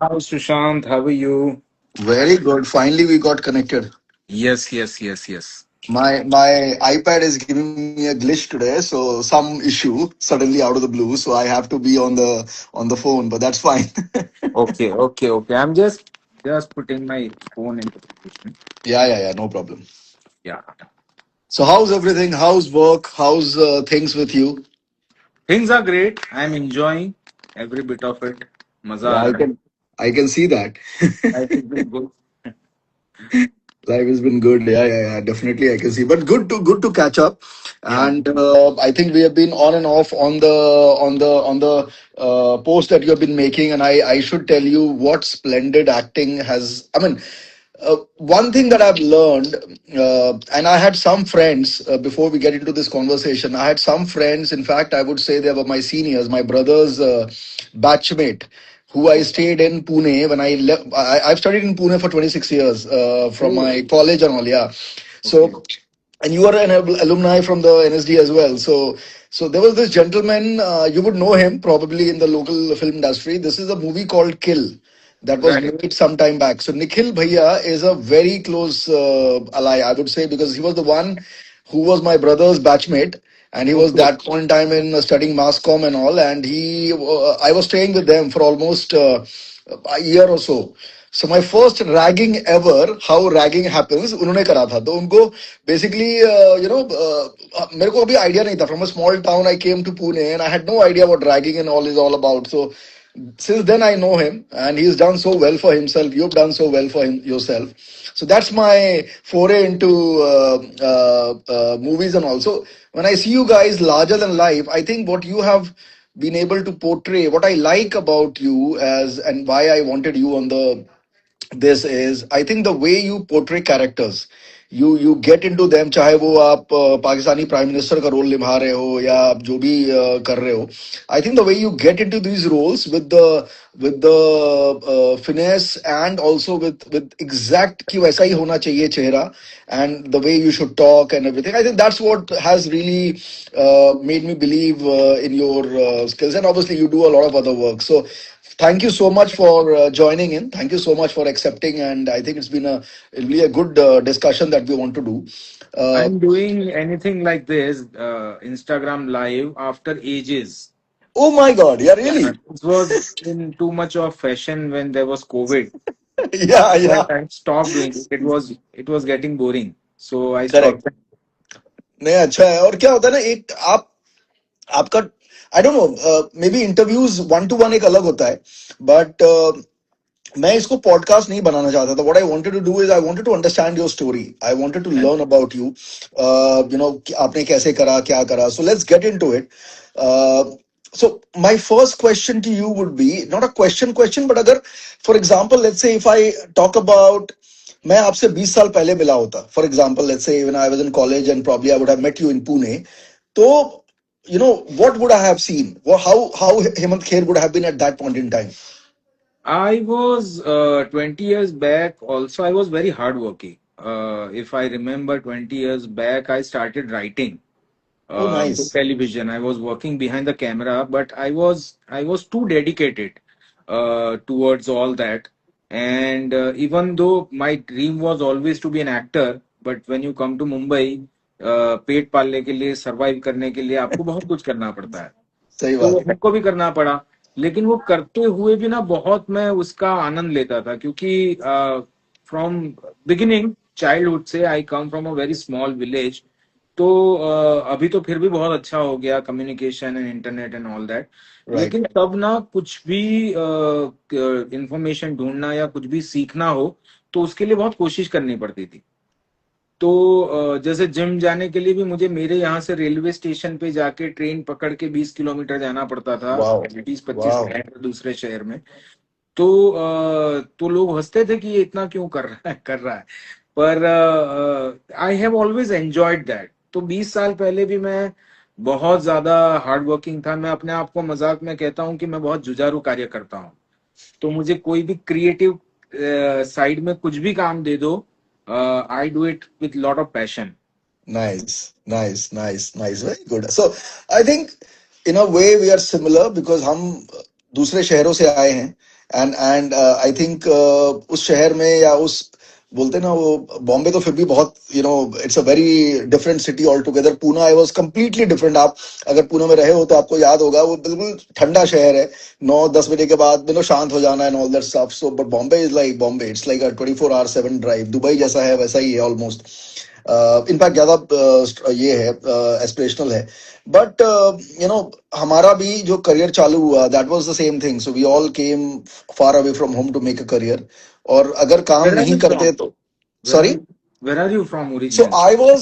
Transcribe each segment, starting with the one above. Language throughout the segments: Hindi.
Hi Sushant, how are you? Very good. Finally, we got connected. Yes, yes, yes, yes. My iPad is giving me a glitch today, so some issue suddenly out of the blue. So I have to be on the phone, but that's fine. Okay. I'm just putting my phone into position. Yeah. No problem. Yeah, So how's everything? How's work? How's things with you? things are great. I'm enjoying every bit of it. Maza Yeah, aa raha hai. I can see that. Life has been good. Life has been good. Yeah. Definitely, I can see. But good to catch up. Yeah. And I think we have been on and off on the post that you have been making. And I should tell you what splendid acting has. I mean, one thing that I've learned, and I had some friends before we get into this conversation. I had some friends. In fact, I would say they were my seniors, my brother's batchmate who I stayed in Pune when I left. I've studied in Pune for 26 years from Oh, my college and all. Yeah. okay. So, and you are an alumni from the NSD as well. So there was this gentleman. You would know him probably in the local film industry. This is a movie called Kill that was Right. made some time back. So Nikhil Bhaiya is a very close ally, I would say, because he was the one who was my brother's batchmate, and he was Okay. that point in time in studying mass comm and all. And I was staying with them for almost a year or so. So my first ragging ever, how ragging happens, उन्होंने करा था. तो उनको basically मेरे को अभी idea नहीं था. From a small town I came to Pune and I had no idea what ragging and all is all about. So since then I know him and he's done so well for himself. You've done so well for yourself. So that's my foray into movies. And also when I see you guys larger than life, I think what you have been able to portray, what I like about you as, and why I wanted you on the this is, I think the way you portray characters, you get into them, चाहे वो आप पाकिस्तानी प्राइम मिनिस्टर का रोल निभा रहे हो या आप जो भी कर रहे हो. I think the way you get into these roles with the finesse and also with exact कि वैसा ही होना चाहिए चेहरा, and the way you should talk and everything. I think that's what has really made me believe in your skills. And obviously you do a lot of other work. So thank you so much for joining in. Thank you so much for accepting. And I think it'll be a good discussion that we want to do. Uh, I'm doing anything like this, Instagram live after ages. oh my God. Yeah, Yeah, really? this was in too much of fashion when there was COVID. Yeah, That yeah. I stopped doing it. It was getting boring, so I stopped. Correct. नहीं अच्छा है. और क्या होता है ना, एक आपका I don't know, may be interviews one two one एक अलग होता है. बट मैं इसको पॉडकास्ट नहीं बनाना चाहता था. What I wanted to do is I wanted to understand your story. I wanted to Right. Learn about you. आपने कैसे करा, क्या करा. So let's get into it. So my first question to you would be not a question, but अगर for example let's say if I talk about, मैं आपसे 20 साल पहले मिला होता, for example let's say when I was in college and probably I would have met you in Pune. तो what would I have seen, or how Hemant Kher would have been at that point in time. I was 20 years back. Also, I was very hardworking. If I remember, 20 years back, I started writing Oh, for nice. television. I was working behind the camera, but I was too dedicated towards all that. And even though my dream was always to be an actor, but when you come to Mumbai, पेट पालने के लिए सरवाइव करने के लिए आपको बहुत कुछ करना पड़ता है. सही तो बात. हमको भी करना पड़ा. लेकिन वो करते हुए भी ना बहुत मैं उसका आनंद लेता था, क्योंकि फ्रॉम बिगिनिंग चाइल्डहुड से I come from a very small village. तो अभी तो फिर भी बहुत अच्छा हो गया communication and internet and all that. Right. लेकिन तब ना कुछ भी इंफॉर्मेशन ढूंढना या कुछ भी सीखना हो तो उसके लिए बहुत कोशिश करनी पड़ती थी. तो जैसे जिम जाने के लिए भी मुझे मेरे यहाँ से रेलवे स्टेशन पे जाके ट्रेन पकड़ के 20 किलोमीटर जाना पड़ता था, Wow. 20-25 Wow. किलोमीटर दूसरे शहर में. तो तो लोग हंसते थे कि ये इतना क्यों कर रहा है. पर I have always enjoyed that. तो 20 साल पहले भी मैं बहुत ज्यादा हार्ड वर्किंग था. मैं अपने आप को मजाक में कहता हूँ कि मैं बहुत जुझारू कार्य करता हूँ. तो मुझे कोई भी क्रिएटिव साइड में कुछ भी काम दे दो, I do it with lot of passion. Nice. Very good. So I think in a way we are similar because हम दूसरे शहरों से आए हैं. एंड आई थिंक उस शहर में या उस बोलते ना वो बॉम्बे तो फिर भी बहुत it's a very different city all together. Poona I was completely different. आप अगर पुणे में रहे हो तो आपको याद होगा वो बिल्कुल ठंडा शहर है. 9-10 बजे के बाद शांत हो जाना and all that stuff. So but Bombay is like Bombay. It's like a 24/7 drive. Dubai जैसा है वैसा ही है ऑलमोस्ट. इनफैक्ट ज्यादा ये है एस्पिरेशनल है. बट हमारा भी जो करियर चालू हुआ that was the same thing. So we all came far away from home to make a career. और अगर काम Where are नहीं you करते from? तो Where are sorry. you? Where are you from so originally? I was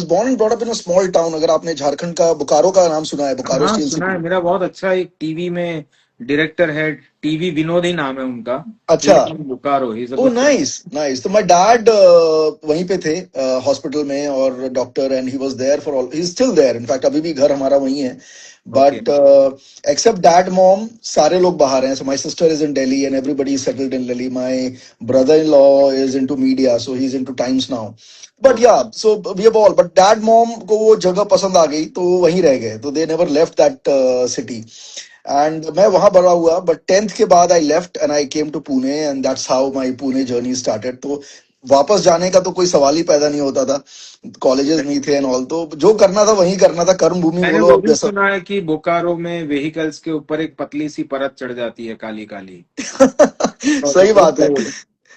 born and brought up in a small town. अगर आपने झारखंड का बोकारो का नाम सुना है, बोकारो हाँ स्टील सुना है, सिटी. मेरा बहुत अच्छा एक टीवी में डायरेक्टर है, टीवी विनोद ही नाम है उनका. अच्छा. Is from Bokaro, he is a oh good. Nice nice. तो माय डैड वहीं पे थे हॉस्पिटल में और doctor. And he was there for all. He is still there. In fact अभी भी घर हमारा वहीं है. Okay. But except dad mom सारे लोग बाहर हैं. So my sister is in Delhi and everybody is settled in Delhi. My brother in law is into media, so he is into Times Now. But yeah so we have all. But dad mom को वो जगह पसंद आ गई तो वो वहीं रह गए. तो they never left that city. And मैं वहां बड़ा हुआ. बट 10th के बाद I left and I came to Pune and that's how my Pune journey started. तो वापस जाने का तो कोई सवाल ही पैदा नहीं होता था. कॉलेजेस नहीं थे एंड ऑल. तो जो करना था वही करना था. कर्म भूमि मैंने बोलो वो अब भी जैसा. सुना है कि बोकारो में व्हीकल्स के ऊपर एक पतली सी परत चढ़ जाती है, काली काली. सही बात है.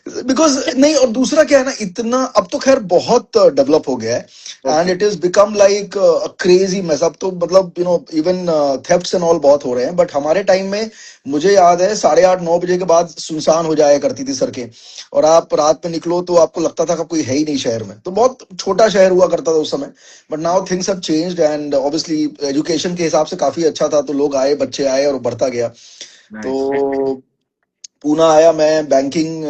बिकॉज नहीं. और दूसरा क्या है ना, इतना अब तो खैर बहुत डेवलप हो गया है. And okay. It is become like crazy mess. अब तो मतलब इवन थेफ्ट्स एंड ऑल बहुत हो रहे हैं. बट हमारे टाइम में मुझे याद है 8:30-9 बजे के बाद सुनसान हो जाया करती थी सड़कें. और आप रात में निकलो तो आपको लगता था कि कोई है ही नहीं शहर में. तो बहुत छोटा शहर हुआ करता था उस समय. But now things have changed and obviously education के हिसाब से काफी अच्छा था. तो लोग आए, बच्चे आए और बढ़ता गया. नाइस. तो पूना आया. मैं बैंकिंग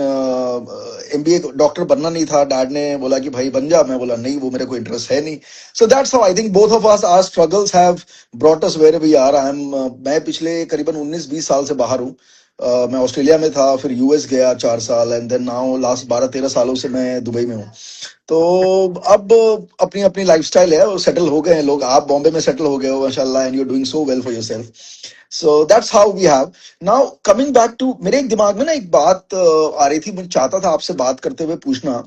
एमबीए डॉक्टर बनना नहीं था. डैड ने बोला कि भाई बन जा. मैं बोला नहीं, वो मेरे को इंटरेस्ट है नहीं. So that's how I think both of us our struggles have brought us where we are. मैं पिछले करीबन 19-20 साल से बाहर हूँ. मैं ऑस्ट्रेलिया में था, फिर यूएस गया 4 साल एंड देन नाउ लास्ट 12-13 सालों से मैं दुबई में हूँ. तो अब अपनी अपनी लाइफस्टाइल है. वो सेटल हो गए हैं लोग. आप बॉम्बे में सेटल हो गए हो माशाल्लाह and you are doing so well for yourself. So that's how we have. Now coming back to, मेरे एक दिमाग में ना एक बात आ रही थी. मुझे चाहता था आपसे बात करते हुए पूछना.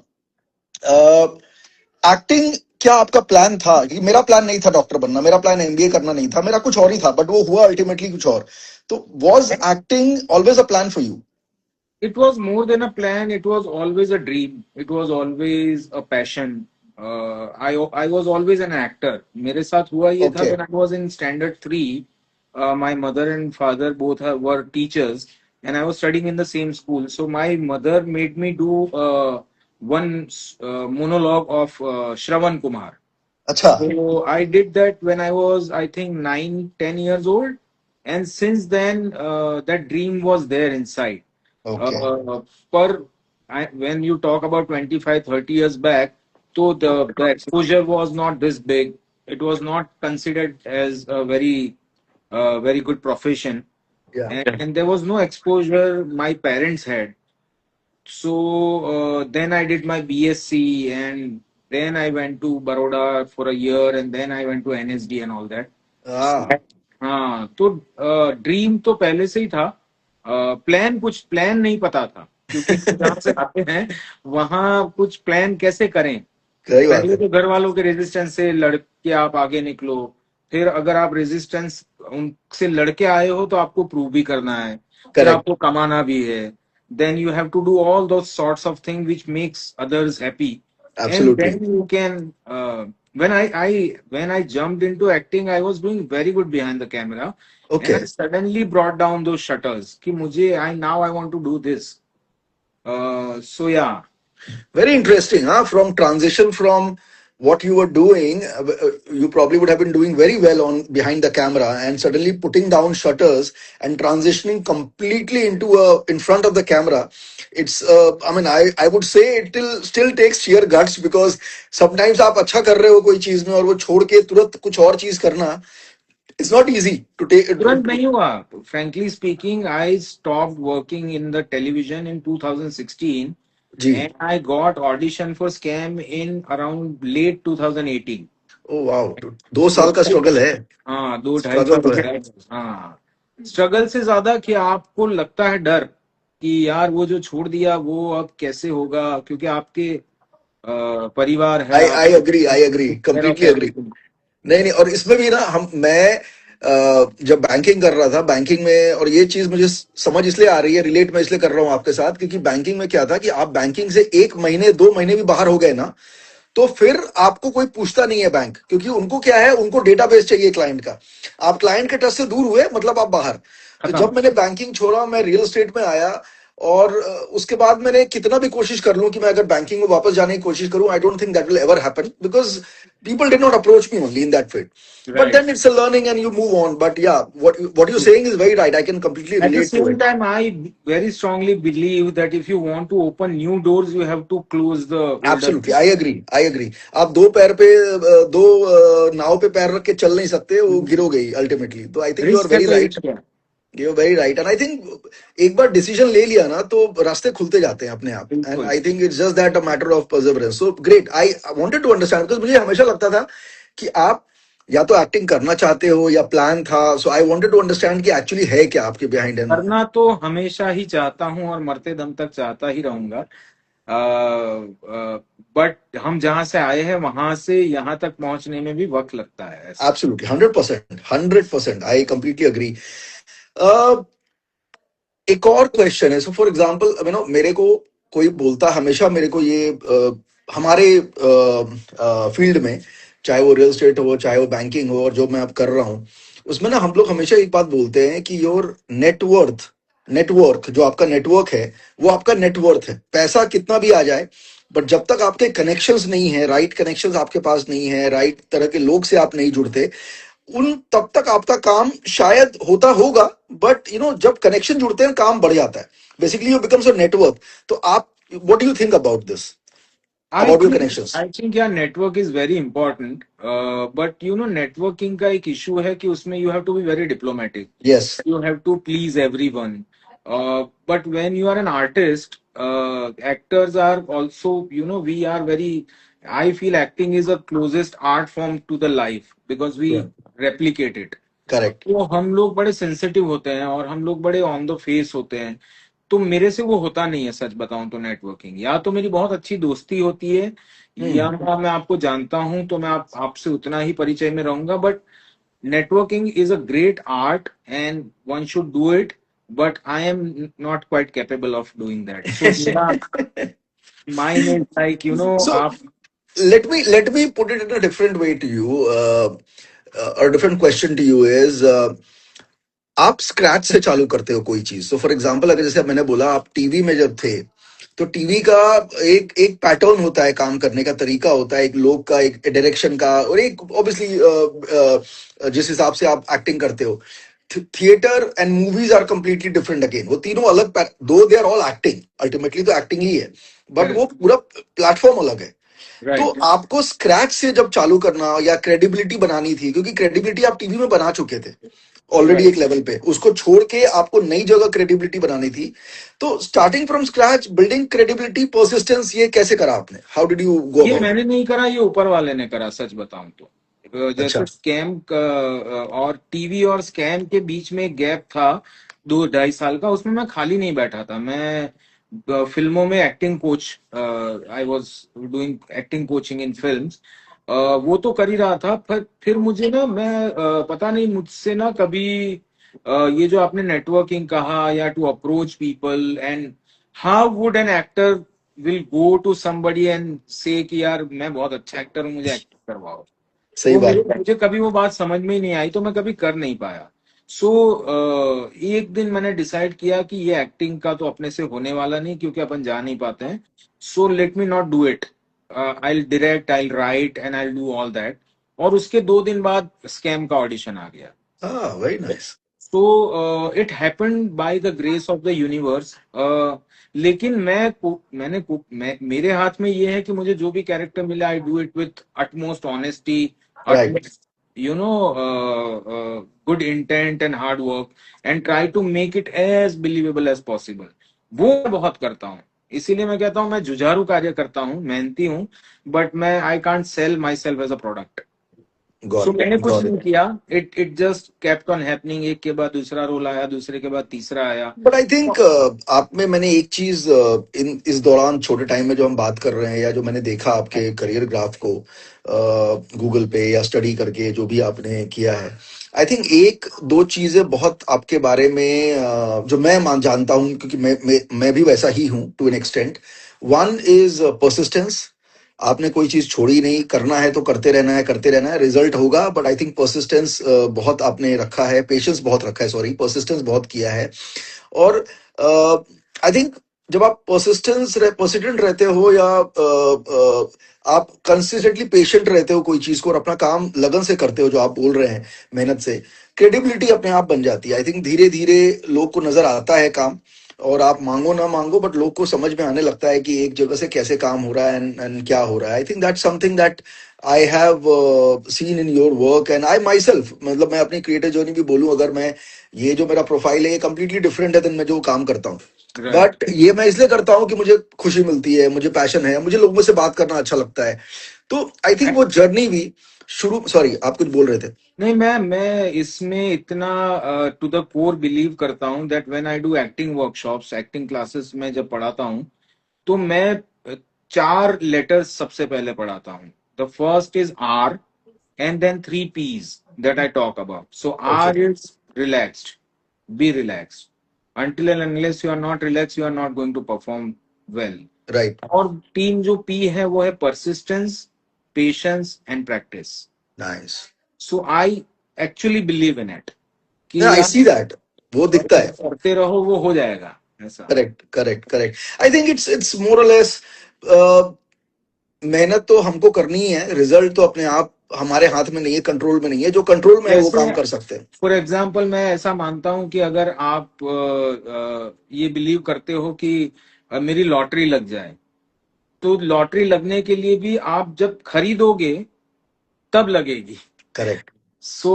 एक्टिंग क्या आपका प्लान था? कि मेरा प्लान नहीं था डॉक्टर बनना. मेरा प्लान एमबीए करना नहीं था. मेरा कुछ और ही था. बट वो हुआ अल्टीमेटली कुछ और. तो was acting always a plan for you? It was more than a plan. It was always a dream. It was always a passion. I was always an actor. मेरे साथ हुआ ये था okay. when I was in standard three. My mother and father both were teachers, and I was studying in the same school. So my mother made me do one monologue of Shravan Kumar. अच्छा. So I did that when I was, I think, 9, 10 years old, and since then, that dream was there inside. Okay. Uh, per when you talk about 25, 30 years back, so the exposure was not this big. It was not considered as a very good profession, या. and there was no exposure my parents had. So then I did my BSc, and then I went to Baroda for a year, and then I went to NSD and all that. So, हाँ. हाँ तो ड्रीम तो पहले से ही था. प्लान कुछ प्लान नहीं पता था, क्योंकि हम जहाँ से आते हैं वहाँ कुछ प्लान कैसे करें. सही बात पहले है. तो घर वालों के रेजिस्टेंस से लड़के आप आगे निकलो. फिर अगर आप रेजिस्टेंस उनसे लड़के आए हो तो आपको प्रूव भी करना है. फिर करेक्ट. आपको कमाना भी है. Then you have to do all those sorts of thing which makes others happy. And absolutely. Then you can when I jumped into acting, I was doing very good behind the camera, and okay. I suddenly brought down those shutters कि मुझे I want to do this. So yeah. Very interesting, huh? From transition from what you were doing, you probably would have been doing very well on behind the camera, and suddenly putting down shutters and transitioning completely into in front of the camera. It's I mean I would say it still takes sheer guts, because sometimes आप अच्छा कर रहे हो कोई चीज में और वो छोड़ के तुरंत कुछ और चीज करना. It's not easy to take it. तुरंत नहीं हुआ. Frankly speaking, I stopped working in the television in 2016, ji. and I got audition for Scam in around late 2018. ओ वाह. 2 साल So का स्ट्रगल है. हाँ, 2 ढाई स्ट्रगल साल तो हो है. गए. हाँ. स्ट्रगल से ज्यादा कि आपको लगता है डर कि यार वो जो छोड़ दिया वो अब कैसे होगा, क्योंकि आपके परिवार है, आई आप I agree, care of completely agree. Everything. नहीं नहीं, और इसमें भी ना हम मैं जब बैंकिंग कर रहा था, बैंकिंग में, और ये चीज मुझे समझ इसलिए आ रही है, रिलेट मैं इसलिए कर रहा हूँ आपके साथ, क्योंकि बैंकिंग में क्या था कि आप बैंकिंग से 1 महीने 2 महीने भी बाहर हो गए ना, तो फिर आपको कोई पूछता नहीं है बैंक, क्योंकि उनको क्या है, उनको डेटाबेस चाहिए क्लाइंट का। आप क्लाइंट के टच से दूर हुए मतलब आप बाहर। तो खत्म। जब मैंने बैंकिंग छोड़ा, मैं रियल एस्टेट में आया, और उसके बाद मैंने कितना भी कोशिश कर लूं कि मैं अगर बैंकिंग में वापस जाने की कोशिश करूं, I don't think that will ever happen, because people did not approach me only in that field. But right. then it's a learning and you move on. But yeah, what you're saying is very right. I can completely At the relate to same it. time, I very strongly believe that if you want to open new doors, you have to close the older Absolutely, I doors. agree. I agree. आप दो पैर पे दो नाव पे पैर रख के चल नहीं सकते, वो गिरोगे ही अल्टीमेटली। तो I think you are risk है वेरी तो राइट। एक क्या। You are very right, and I think एक बार डिसीजन ले लिया ना, तो रास्ते खुलते जाते हैं अपने आप। एंड बिल्कुल। I think it's just that a matter of perseverance. So great, I wanted to understand, because मुझे हमेशा लगता था कि आप या तो एक्टिंग करना चाहते हो या प्लान था। So I wanted to understand कि एक्चुअली है क्या आपके बिहाइंड। एंड करना तो हमेशा ही चाहता हूं और मरते दम तक चाहता ही रहूंगा। बट हम जहां से आए हैं वहां से यहाँ तक पहुंचने में भी वक्त लगता है ऐसा। Absolutely 100%, 100%, I completely agree. एक और क्वेश्चन है। सो फॉर एग्जांपल, मेरे को कोई बोलता हमेशा, मेरे को ये हमारे फील्ड में, चाहे वो रियल एस्टेट हो, चाहे वो बैंकिंग हो, और जो मैं अब कर रहा हूँ, उसमें ना हम लोग हमेशा एक बात बोलते हैं कि योर नेटवर्थ, नेटवर्क, जो आपका नेटवर्क है, वो आपका नेटवर्थ है। पैसा कितना भी आ जाए, बट जब तक आपके कनेक्शंस नहीं है, राइट कनेक्शंस आपके पास नहीं है, राइट तरह के लोग से आप नहीं जुड़ते, उन तब तक आपका काम शायद होता होगा। बट जब कनेक्शन जुड़ते हैं, काम बढ़ जाता है। Basically you becomes a network. तो आप, what do you think about this, I about your think connections? I think यार network is very important. But networking का एक इशू है कि उसमें you have to be very diplomatic. Yes. You have to please everyone. But when you are an artist, actors are also, we are very, I feel acting is the closest art form to the life because we replicate it. Correct. तो हम लोग बड़े सेंसिटिव होते हैं और हम लोग बड़े ऑन द फेस होते हैं। तो मेरे से वो होता नहीं है, सच बताऊं तो। नेटवर्किंग या तो मेरी बहुत अच्छी दोस्ती होती है, या हम्म। मैं आपको जानता हूं तो मैं आपसे उतना ही परिचय में रहूंगा। But networking is a great art and one should do it, but I am not quite capable of doing that. So mine is like, So let me put it in a different way to you. A different question to you is, आप स्क्रैच से चालू करते हो कोई चीज। सो फॉर एग्जांपल, अगर जैसे मैंने बोला, आप टीवी में जब थे, तो टीवी का एक एक पैटर्न होता है, काम करने का तरीका होता है, एक लोग का, एक डायरेक्शन का, और एक ऑब्वियसली जिस हिसाब से आप एक्टिंग करते हो। Theatre and movies are completely different again. वो तीनों अलग, दो they are all acting, ultimately तो एक्टिंग ही है, बट correct, वो पूरा प्लेटफॉर्म अलग है। तो right. आपको स्क्रैच से जब चालू करना या क्रेडिबिलिटी बनानी थी, क्योंकि क्रेडिबिलिटी आप टीवी में बना चुके थे ऑलरेडी Right. एक लेवल पे, उसको छोड़ के आपको नई जगह क्रेडिबिलिटी बनानी थी। तो starting from scratch, building credibility, persistence, ये कैसे करा आपने? हाउ डिड यू गो ये अबाउट मैंने इट? नहीं करा, ये ऊपर वाले ने करा, सच बताऊं तो। अच्छा। जैसे स्कैम का, और टीवी और स्कैम के बीच में एक गैप था 2-2.5 साल का, उसमें मैं खाली नहीं बैठा था। मैं फिल्मों में acting coach, I was doing acting coaching in films. वो तो कर ही रहा था, पर फिर मुझे ना, मैं पता नहीं मुझसे ना कभी ये जो आपने नेटवर्किंग कहा या to approach people, and how would an actor will go to somebody and say कि यार मैं बहुत अच्छा एक्टर हूँ, मुझे एक्टिंग करवाओ। सही वो बात। मुझे कभी वो बात समझ में ही नहीं आई, तो मैं कभी कर नहीं पाया। सो एक दिन मैंने डिसाइड किया कि ये एक्टिंग का तो अपने से होने वाला नहीं, क्योंकि अपन जा नहीं पाते हैं। So let me not do it. I direct, I right and I do all that. और उसके 2 दिन बाद स्कैम का ऑडिशन आ गया। हाँ, very nice. So it happened by the grace of the universe. लेकिन मेरे हाथ में ये है कि मुझे जो भी कैरेक्टर मिला, I do it with utmost honesty, right. utmost good intent and hard work, and try to make it as believable as possible. वो मैं बहुत करता हूँ। इसीलिए मैं कहता हूँ मैं जुझारू कार्य करता हूँ, मेहनती हूँ, बट मैं I can't sell my self as a product. So मैंने कुछ Got नहीं it. किया, it just kept on happening, एक के बाद दूसरा रोल आया, दूसरे के बाद तीसरा आया। बट आई थिंक आप में मैंने एक चीज इन इस दौरान छोटे टाइम में जो हम बात कर रहे हैं या जो मैंने देखा आपके करियर ग्राफ को गूगल पे या स्टडी करके जो भी आपने किया है, आई थिंक एक दो चीजें बहुत आपके बारे में जो मैं मान जानता हूं क्योंकि मैं भी वैसा ही हूं to an extent. One is persistence. आपने कोई चीज छोड़ी नहीं, करना है तो करते रहना है, रिजल्ट होगा। बट आई थिंक परसिस्टेंस बहुत आपने रखा है, पेशेंस बहुत रखा है, सॉरी, परसिस्टेंस बहुत किया है। और आई थिंक जब आप परसिस्टेंट रहते हो या आप कंसिस्टेंटली पेशेंट रहते हो कोई चीज को और अपना काम लगन से करते हो जो आप बोल रहे हैं, मेहनत से, क्रेडिबिलिटी अपने आप बन जाती है। आई थिंक धीरे धीरे लोग को नजर आता है काम, और आप मांगो ना मांगो बट लोग को समझ में आने लगता है कि एक जगह से कैसे काम हो रहा है एंड क्या हो रहा है। I think that something that I have seen in your work and I my self. मतलब मैं अपनी क्रिएटिव जर्नी भी बोलूं, अगर मैं, ये जो मेरा प्रोफाइल है ये कंप्लीटली डिफरेंट है देन मैं जो काम करता हूँ। राइट। बट ये मैं इसलिए करता हूँ कि मुझे खुशी मिलती है, मुझे पैशन है, मुझे लोगों से बात करना अच्छा लगता है। तो आई थिंक वो जर्नी भी शुरू, सॉरी आप कुछ बोल रहे थे। नहीं, मैं इसमें इतना टू द कोर बिलीव करता हूँ that when I do acting workshops, acting classes में जब पढ़ाता हूँ, तो मैं चार लेटर्स सबसे पहले पढ़ाता हूँ। The first is R, and then three P's that I talk about. So okay. R is relaxed. Be relaxed. Until and unless you are not relaxed, you are not going to perform well. Right. और तीन जो P है वो है persistence, patience and practice. Nice. So I actually believe in it कि आई यार सी दैट, वो दिखता है। करते रहो, वो हो जाएगा ऐसा। Correct correct correct. I think it's more और लेस, मेहनत तो हमको करनी ही है, रिजल्ट तो अपने आप हमारे हाथ में नहीं है, कंट्रोल में नहीं है। जो कंट्रोल में है वो जैसे काम कर सकते हैं। फॉर एग्जाम्पल मैं ऐसा मानता हूं कि अगर आप ये बिलीव करते हो कि मेरी लॉटरी लग जाए, तो लॉटरी लगने के लिए भी आप जब खरीदोगे तब लगेगी। करेक्ट सो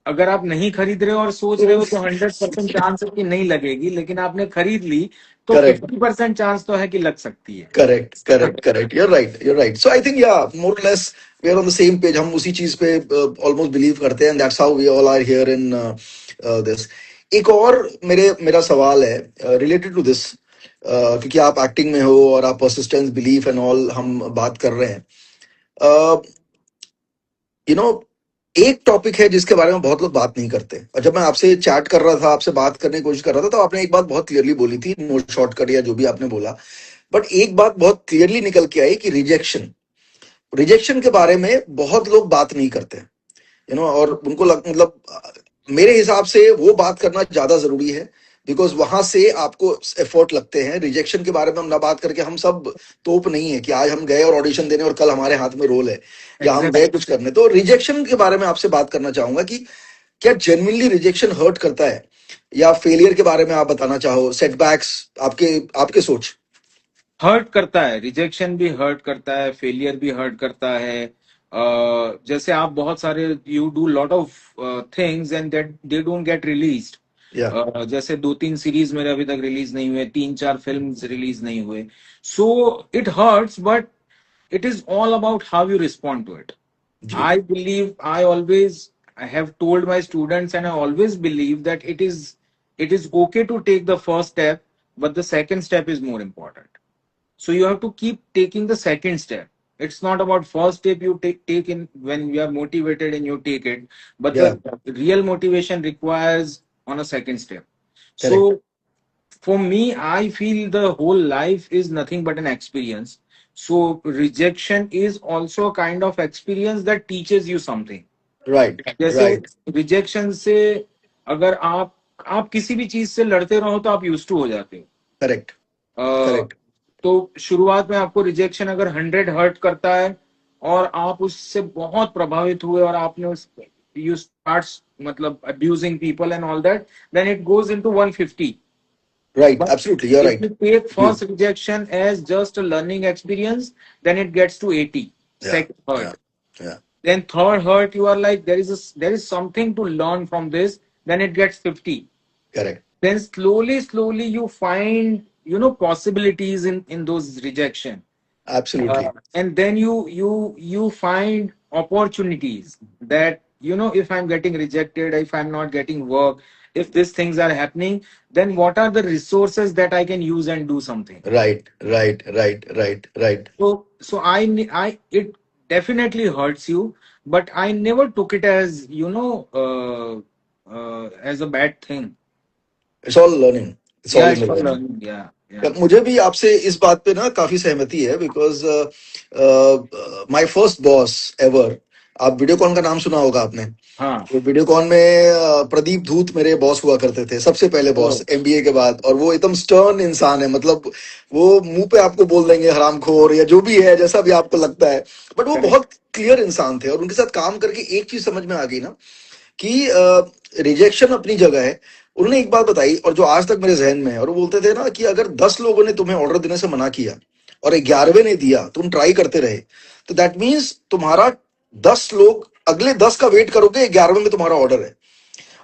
अगर आप नहीं खरीद रहे हो और सोच रहे हो तो 100% चांस है कि नहीं लगेगी, लेकिन आपने खरीद ली तो करेक्ट 50% चांस तो है कि लग सकती है। Correct correct correct, you're right. So I think yeah more less we are on the same page. हम उसी चीज पे ऑलमोस्ट बिलीव करते हैं and that's how we all are here in this. एक और मेरा सवाल है रिलेटेड टू दिस, क्योंकि आप एक्टिंग में हो और आप परसिस्टेंस, बिलीफ एंड ऑल हम बात कर रहे हैं। यू नो, एक टॉपिक है जिसके बारे में बहुत लोग बात नहीं करते, और जब मैं आपसे चैट कर रहा था, आपसे बात करने की कोशिश कर रहा था, तो आपने एक बात बहुत क्लियरली बोली थी, नो शॉर्टकट या जो भी आपने बोला। बट एक बात बहुत क्लियरली निकल के आई कि रिजेक्शन, रिजेक्शन के बारे में बहुत लोग बात नहीं करते, और उनको मतलब मेरे हिसाब से वो बात करना ज्यादा जरूरी है। बिकॉज वहां से आपको एफर्ट लगते हैं। रिजेक्शन के बारे में हम ना बात करके, हम सब तोप नहीं है कि आज हम गए और ऑडिशन देने और कल हमारे हाथ में रोल है, या हम गए एग्जैक्ट। कुछ करने। तो रिजेक्शन के बारे में आपसे बात करना चाहूंगा कि क्या जेन्युइनली रिजेक्शन हर्ट करता है, या फेलियर के बारे में आप बताना चाहो, सेटबैक्स, आपके आपके सोच। हर्ट करता है, रिजेक्शन भी हर्ट करता है, फेलियर भी हर्ट करता है। जैसे आप बहुत सारे you do lot of things and that they don't get released. या जैसे दो तीन सीरीज मेरे अभी तक रिलीज नहीं हुए, तीन चार फिल्म्स रिलीज नहीं हुए। So it hurts, but it is all about how you respond to it. जी। I believe I have told my students and I always believe that it is okay to take the first step, but the second step is more important. So you have to keep taking the second step. It's not about first step you take in when you are motivated and you take it, but या the real motivation requires on a second step. Correct So for me, I feel the whole life is nothing but an experience. So rejection is also a kind of experience that teaches you something. Right जैसे राइट रिजेक्शन से, अगर आप किसी भी चीज से लड़ते रहो तो आप यूज टू हो जाते करेक्ट हो। करेक्ट तो शुरुआत में आपको रिजेक्शन अगर 100 हर्ट करता है और आप उससे बहुत प्रभावित हुए और आपने उस यू स्टार्ट मतलब abusing people and all that, then it goes into 150। Right, But absolutely, you are if right. you take जी। first rejection as just a learning experience, then it gets to 80. या Second या hurt. या Then third hurt, you are like, there is something to learn from this. Then it gets 50. Correct Then slowly you find, possibilities in those rejection. Absolutely. And then you find opportunities that, if I'm getting rejected, if I'm not getting work, if these things are happening, then what are the resources that I can use and do something. Right, right, right, right, right. So I it definitely hurts you, but I never took it as, as a bad thing. It's all learning. It's all Yeah, in it's the for learning. learning. Yeah, या, yeah. मुझे भी आपसे इस बात पे ना काफी सहमति है because my first boss ever, आप वीडियोकॉन का नाम सुना होगा आपने। हाँ. तो वीडियोकॉन में प्रदीप धूत मेरे बॉस हुआ करते थे, सबसे पहले बॉस Oh, एमबीए के बाद। और वो एकदम स्टर्न इंसान है, मतलब वो मुंह पे आपको बोल देंगे हरामखोर या जो भी है, जैसा भी आपको लगता है। बट वो correct. बहुत क्लियर इंसान थे, और उनके साथ काम करके एक चीज समझ में आ गई ना कि रिजेक्शन अपनी जगह है। उन्होंने एक बात बताई और जो आज तक मेरे जहन में है, और वो बोलते थे ना कि अगर 10 लोगों ने तुम्हें ऑर्डर देने से मना किया और 11वें ने दिया, तुम ट्राई करते रहे, तो दैट मीन्स तुम्हारा 10 लोग अगले 10 का वेट करोगे, 11वें में तुम्हारा ऑर्डर है।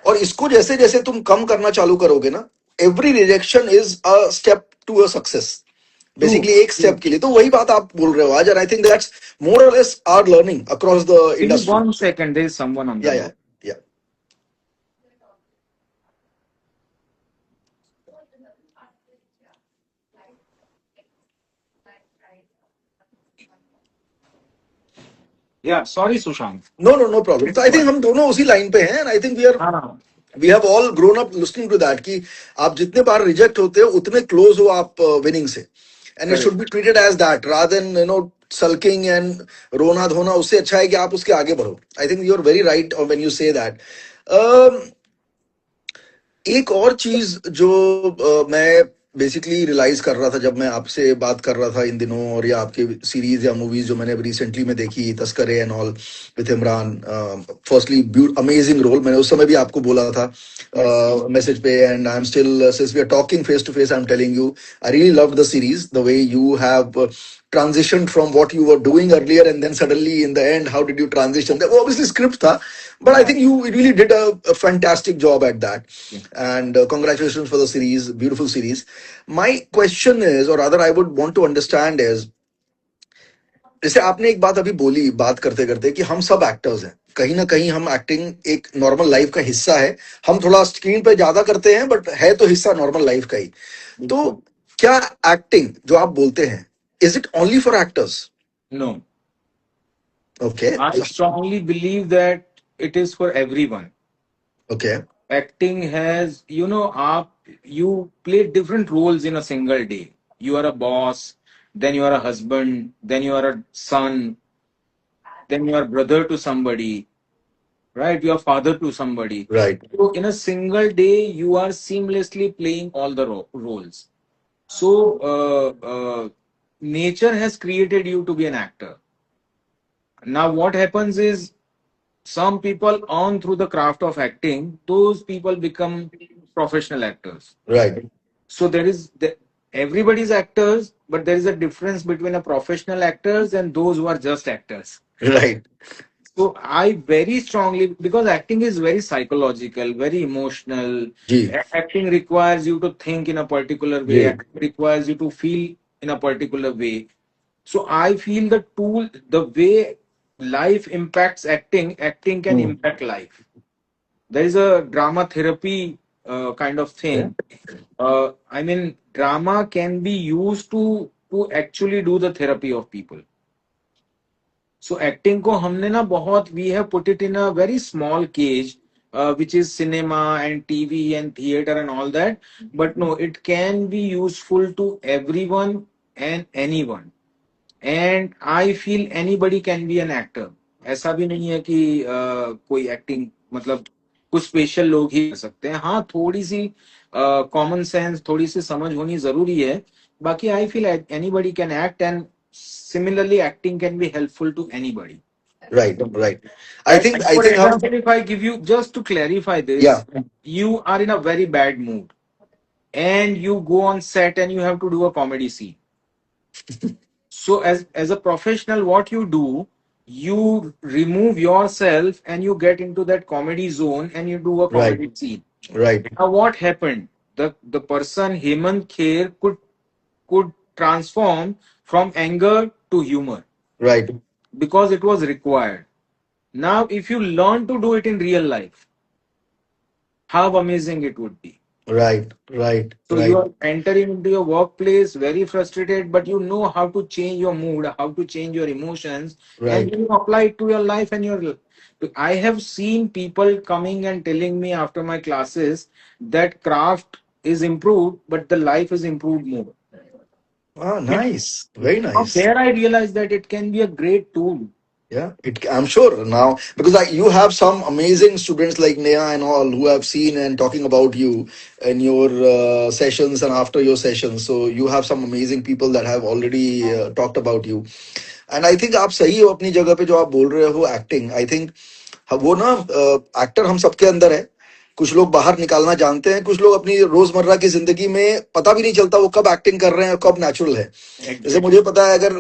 और इसको जैसे जैसे तुम कम करना चालू करोगे ना, every rejection is a step to a success, True. Basically एक स्टेप True. के लिए। तो वही बात आप बोल रहे हो आज, and I think that's more और less are learning across the Give me industry. 1 second. There is someone on the या line. या Yeah. Sorry, Sushant. No no no problem. तो आई थिंक हम दोनों उसी लाइन पे हैं, एंड आई थिंक हाँ. We have all grown up listening to that कि आप जितने बार रिजेक्ट होते हो उतने क्लोज हो आप विनिंग से, and it should Correct. Be treated as that rather than sulking and रोना धोना। उससे अच्छा है कि आप उसके आगे बढ़ो। I think you are very right when you say that. एक और चीज जो मैं बेसिकली रियलाइज कर रहा था जब मैं आपसे बात कर रहा था इन दिनों, और या आपके सीरीज या मूवीज जो मैंने रिसेंटली में देखी, तस्करे and all with Imran, firstly amazing role. मैंने उस समय भी आपको बोला था Yes. मैसेज पे, and I am still, since we are talking face to face, I am telling you I really love the series, the way you have transitioned from what you were doing earlier, and then suddenly in the end how did you transition? That obviously script tha, but I Yeah. think you really did a fantastic job at that, Yeah. and congratulations for the series, beautiful series. My question is, or rather I would want to understand is, जैसे आपने एक बात अभी बोली बात करते करते कि हम सब एक्टर्स हैं, कहीं ना कहीं हम एक्टिंग एक नॉर्मल लाइफ का हिस्सा है। हम थोड़ा स्क्रीन पे ज्यादा करते हैं, बट है तो हिस्सा नॉर्मल लाइफ का ही। तो बिल्कुल. क्या एक्टिंग जो आप बोलते हैं, is it only for actors? No. Okay. I strongly believe that it is for everyone. Okay. Acting has, you play different roles in a single day. You are a boss, then you are a husband, then you are a son, then you are brother to somebody, right? You are father to somebody. Right. So in a single day, you are seamlessly playing all the roles. So nature has created you to be an actor. Now, what happens is some people earn through the craft of acting. Those people become professional actors. Right. So everybody's actors, but there is a difference between a professional actors and those who are just actors. Right. So I very strongly, because acting is very psychological, very emotional. जी। Acting requires you to think in a particular way. जी। Acting requires you to feel in a particular way. So I feel the tool, the way life impacts acting, acting can hmm. impact life. There is a drama therapy kind of thing. I mean, drama can be used to actually do the therapy of people. So acting को हमने ना बहुत, we have put it in a very small cage, which is cinema and TV and theater and all that. But no, it can be useful to everyone and anyone. And I feel anybody can be an actor. ऐसा भी नहीं है कि कोई एक्टिंग मतलब कुछ स्पेशल लोग ही कर सकते हैं। हाँ, थोड़ी सी कॉमन सेंस, थोड़ी सी समझ होनी जरूरी है। बाकी I feel anybody can act, and similarly acting can be helpful to anybody. Right. Right. I For think हम, example, if I give you, just to clarify या this, you are in a very bad mood and you go on set and you have to do a comedy scene. So as a professional, what you do, you remove yourself and you get into that comedy zone and you do a right. comedy scene. Right. Now what happened? The person Hemant Kher could transform from anger to humor right. because it was required. Now, if you learn to do it in real life, how amazing it would be. Right, right, So you right, are entering into your workplace very frustrated, but you know how to change your mood, how to change your emotions, and right. you apply it to your life and your. I have seen people coming and telling me after my classes that craft is improved, but the life is improved more. Ah, And nice, very from nice. there, I realized that it can be a great tool. Yeah, I'm sure now because you have some amazing students like Neha and all who have seen and talking about you in your sessions and after your sessions. So you have some amazing people that have already talked about you. And I think आप सही हो अपनी जगह पे जो आप बोल रहे हो एक्टिंग आई थिंक वो ना एक्टर हम सबके अंदर है कुछ लोग बाहर निकालना जानते हैं कुछ लोग अपनी रोजमर्रा की जिंदगी में पता भी नहीं चलता वो कब एक्टिंग कर रहे हैं और कब नेचुरल है जैसे Exactly. मुझे पता है अगर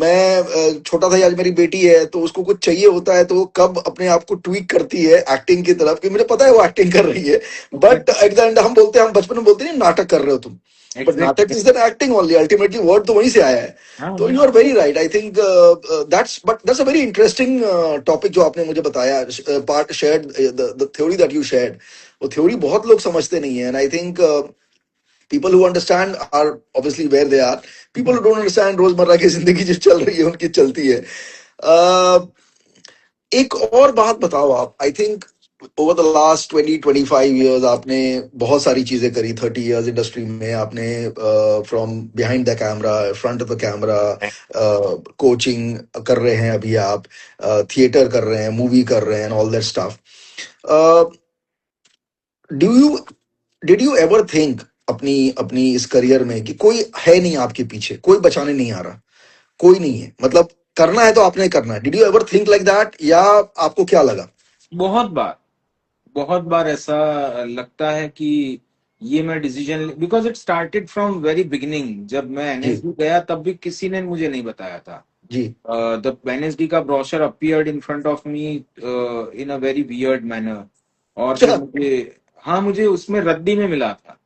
मैं छोटा था या आज मेरी बेटी है तो उसको कुछ चाहिए होता है तो वो कब अपने आप को ट्वीक करती है एक्टिंग की तरफ कि मुझे पता है वो एक्टिंग कर रही है but Exactly. At the end हम बोलते हैं हम बचपन में बोलते हैं नाटक कर रहे हो तुम बट नाटक Exactly. Is an acting only ultimately word तो वहीं से आया है हाँ, तो हाँ, you are very right I think that's a very interesting topic जो आपने मुझे बताया part shared the theory that you shared वो थ्योरी बहुत लोग समझते नहीं है and I think people who understand are obviously where they are people who don't understand रोजमर्रा की जिंदगी जो चल रही है उनकी चलती है uh, एक और बात बताओ आप I think over the last 20-25 years आपने बहुत सारी चीजें करी 30 years इंडस्ट्री में आपने from behind the camera front of the camera coaching कर रहे हैं अभी आप थिएटर कर रहे हैं मूवी कर रहे हैं and all that stuff do you did you ever think अपनी अपनी इस करियर में कि कोई है नहीं आपके पीछे कोई बचाने नहीं आ रहा कोई नहीं है मतलब करना है तो आपने करना है did you ever think like that या आपको क्या लगा बहुत बार बहुत बार ऐसा लगता है कि ये मैं decision because it started from very beginning जब मैं जी एनएसडी गया तब भी किसी ने मुझे नहीं बताया था जी द एनएसडी का brochure appeared in front of me in a very weird manner और फिर अच्छा मुझे हाँ मुझे उसमें रद्दी में मिला था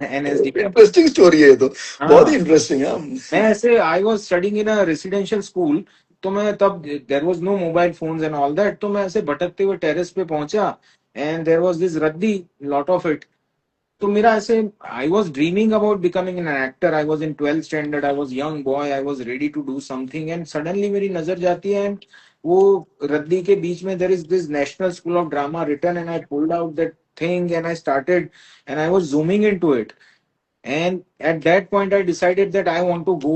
एनएसडी का इंटरेस्टिंग स्टोरी है ये तो बहुत ही हाँ इंटरेस्टिंग है मैं ऐसे I was studying in a residential school तो मैं तब there was no mobile phones and all that तो मैं ऐसे भटकते हुए टेरेस पे पहुंचा एंड देर वॉज दिस रद्दी लॉट ऑफ इट तो मेरा ऐसे I was dreaming about becoming an actor I was in 12th standard I was young boy I was ready to do something and suddenly मेरी नजर जाती है एंड वो रद्दी के बीच में there is this National School of Drama return and I pulled out that thing and I started and I was zooming into it and at that point I decided that I want to go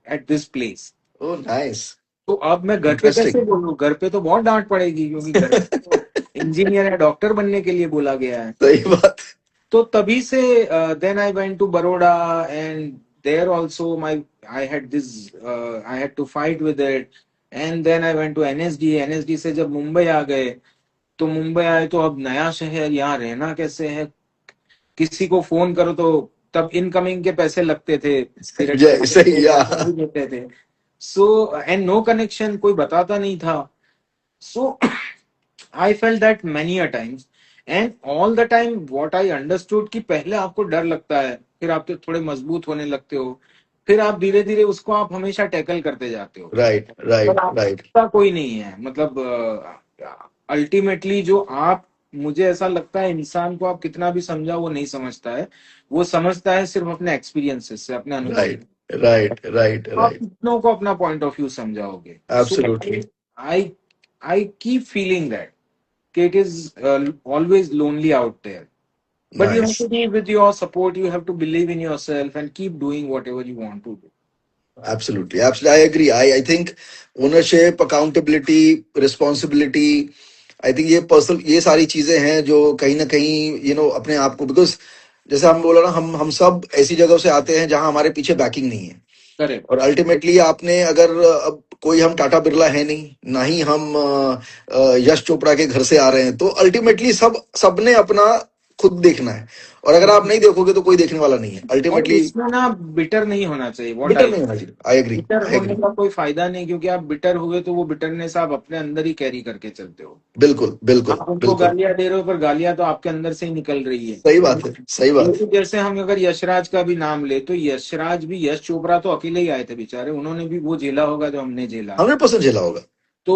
at this place. Oh nice तो अब मैं घर पे इंटरेस्टिंग कैसे बोलूं घर पे तो बहुत डांट पड़ेगी क्योंकि घर पे तो इंजीनियर या डॉक्टर बनने के लिए बोला गया है सही बात तो तभी से then I went to Baroda and there also my I had this I had to fight with it and then I went to NSD से जब मुंबई आ गए तो मुंबई आए तो अब नया शहर यहाँ रहना कैसे है किसी को फोन करो तो तब इनकमिंग के पैसे लगते थे फिर जय सही या पैसे नहीं देते थे सो एंड नो कनेक्शन कोई बताता नहीं था so I fail that many a times and all the time what I understood कि पहले आपको डर लगता है फिर आप तो थोड़े मजबूत होने लगते हो फिर आप धीरे धीरे उसको आप हमेशा टैकल करते जाते हो राइट पर राइट राइट आपका कोई नहीं है मतलब अल्टीमेटली जो आप मुझे ऐसा लगता है इंसान को आप कितना भी समझाओ वो नहीं समझता है वो समझता है सिर्फ अपने एक्सपीरियंसेस से अपने अनुभव राइट राइट राइट आप राइट कितनों को अपना पॉइंट ऑफ व्यू समझाओगे so absolutely I I keep feeling that कि it is always lonely out there but you have nice to be with your support you have to believe in yourself and keep doing whatever you want to do Absolutely, absolutely. I agree. I think ownership, accountability, responsibility. I think ये पर्सनल ये सारी चीजें हैं जो कहीं ना कहीं अपने आप को बिकॉज जैसे हम बोला ना हम सब ऐसी जगह से आते हैं जहां हमारे पीछे बैकिंग नहीं है correct और अल्टीमेटली आपने अगर अब कोई हम टाटा बिरला है नहीं ना ही हम यश चोपड़ा के घर से आ रहे हैं तो अल्टीमेटली सबने अपना खुद देखना है और अगर आप नहीं देखोगे तो कोई देखने वाला नहीं है और अल्टीमेटली इसमें ना बिटर नहीं होना चाहिए व्हाट बिटर आई नहीं होना चाहिए आई एग्री बिटर आई होने एग्री का कोई फायदा नहीं क्योंकि आप बिटर हुए तो वो बिटरनेस आप अपने अंदर ही कैरी करके चलते हो बिल्कुल बिल्कुल आप उनको बिल्कुल गालियां दे रहे हो पर गालियां तो आपके अंदर से ही निकल रही है सही बात है सही बात बिल्कुल जैसे हम अगर यशराज का भी नाम ले तो यशराज भी यश चोपड़ा तो अकेले ही आए थे बेचारे उन्होंने भी वो झेला होगा जो हमने झेला 100% झेला होगा तो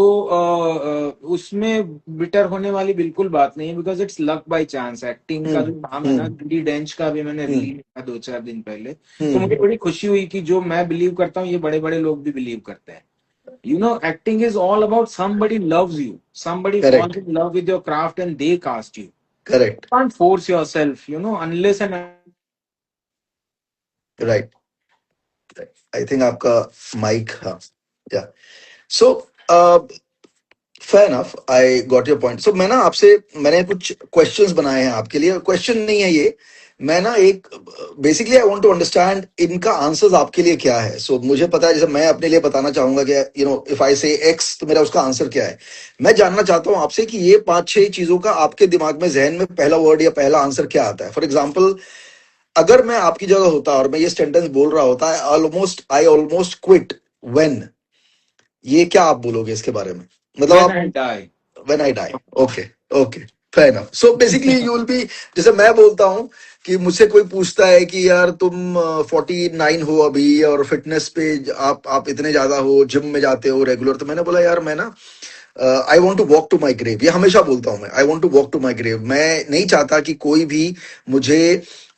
उसमें बिटर होने वाली बिल्कुल बात नहीं है, because it's luck by chance. Acting का जो काम है ना, हम्म जूडी डेंच का भी मैंने हम्म रिलीज किया 2-4 दिन पहले, तो मुझे हम्म बड़ी खुशी हुई कि जो मैं बिलीव करता हूँ ये बड़े बड़े लोग भी बिलीव करते हैं। You know, acting is all about somebody loves you, somebody falls correct in love with your craft and they cast you. Correct You can't force yourself, unless and right I think आपका माइक हाँ या so fair enough I got your point so मैंने कुछ क्वेश्चंस बनाए हैं आपके लिए क्वेश्चन नहीं है ये मैं ना एक basically I want to understand इनका आंसर्स आपके लिए क्या है सो मुझे पता है जैसे मैं अपने लिए बताना चाहूंगा कि इफ आई से एक्स तो मेरा उसका आंसर क्या है मैं जानना चाहता हूं आपसे कि ये 5-6 चीजों का आपके दिमाग में जहन में पहला वर्ड या पहला आंसर क्या आता है फॉर एग्जाम्पल अगर मैं आपकी जगह होता और मैं ये सेंटेंस बोल रहा होता आई ऑलमोस्ट क्विट व्हेन ये क्या आप बोलोगे इसके बारे में मतलब when आप I die. when I die. Okay, okay, fair enough. So basically you will be जैसे मैं बोलता हूँ कि मुझसे कोई पूछता है कि यार तुम 49 हो अभी और फिटनेस पे आप इतने ज्यादा हो जिम में जाते हो रेगुलर तो मैंने बोला यार मैं ना I want to walk to my grave ये हमेशा बोलता हूं मैं I want to walk to my grave मैं नहीं चाहता कि कोई भी मुझे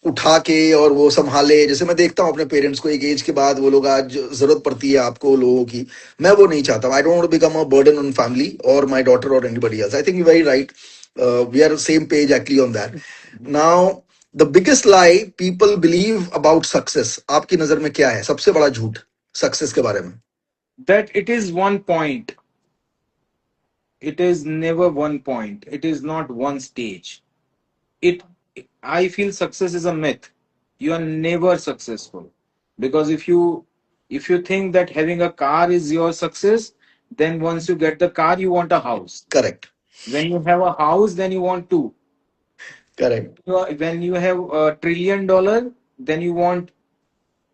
उठा के और वो संभाले जैसे मैं देखता हूँ अपने पेरेंट्स को एक एज के बाद वो लोग आज जरूरत पड़ती है आपको लोगों की मैं वो नहीं चाहता I don't become a burden on family और माई डॉटर और anybody else I think you very right we are same page actually on that now the biggest lie people believe about success आपकी नजर में क्या है सबसे बड़ा झूठ सक्सेस के बारे में That it is one point. It is never one point. It is not one stage. It, I feel success is a myth. You are never successful. Because if you think that having a car is your success, then once you get the car, you want a house. Correct When you have a house, then you want two. Correct When you have $1 trillion, then you want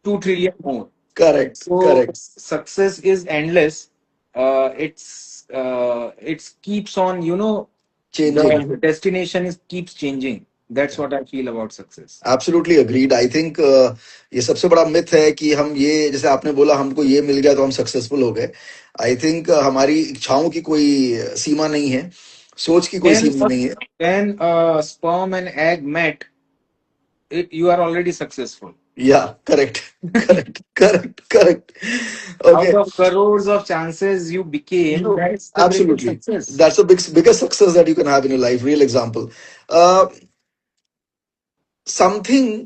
2 trillion more. Correct So correct success is endless. It keeps on, changing the destination is keeps changing. That's what I feel about success. Absolutely agreed I think ये सबसे बड़ा मिथ है कि हम ये जैसे आपने बोला हमको ये मिल गया तो हम सक्सेसफुल हो गए आई थिंक हमारी इच्छाओं की कोई सीमा नहीं है सोच की कोई When सीमा नहीं है when sperm and egg met, you are already successful. या correct correct correct correct Out okay of crores of chances you became, that's the greatest absolutely success. That's the biggest success that you can have in your life real example something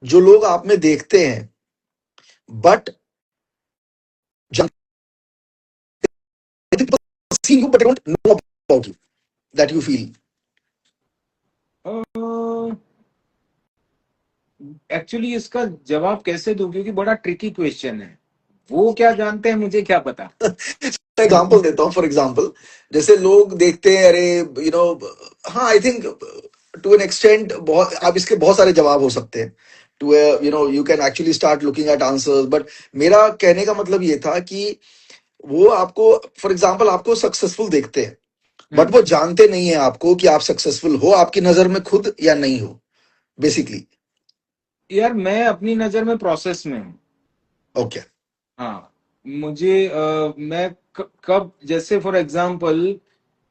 जो लोग आप में देखते हैं but see you but they don't know about you that you feel Uh, Actually इसका जवाब कैसे दूं, क्योंकि बड़ा ट्रिकी क्वेश्चन है। वो क्या जानते हैं मुझे क्या पता। एग्जाम्पल देता हूँ फॉर एग्जाम्पल जैसे लोग देखते हैं अरे हाँ I think to an extent बहुत अब इसके बहुत सारे जवाब हो सकते हैं to you can actually start looking at answers but मेरा कहने का मतलब ये था कि वो आपको फॉर एग्जाम्पल आपको सक्सेसफुल देखते हैं बट वो जानते नहीं है आपको कि आप सक्सेसफुल हो आपकी नजर में खुद या नहीं हो बेसिकली यार मैं अपनी नजर में प्रोसेस में हूँ। ओके हाँ, मुझे मैं कब, जैसे for example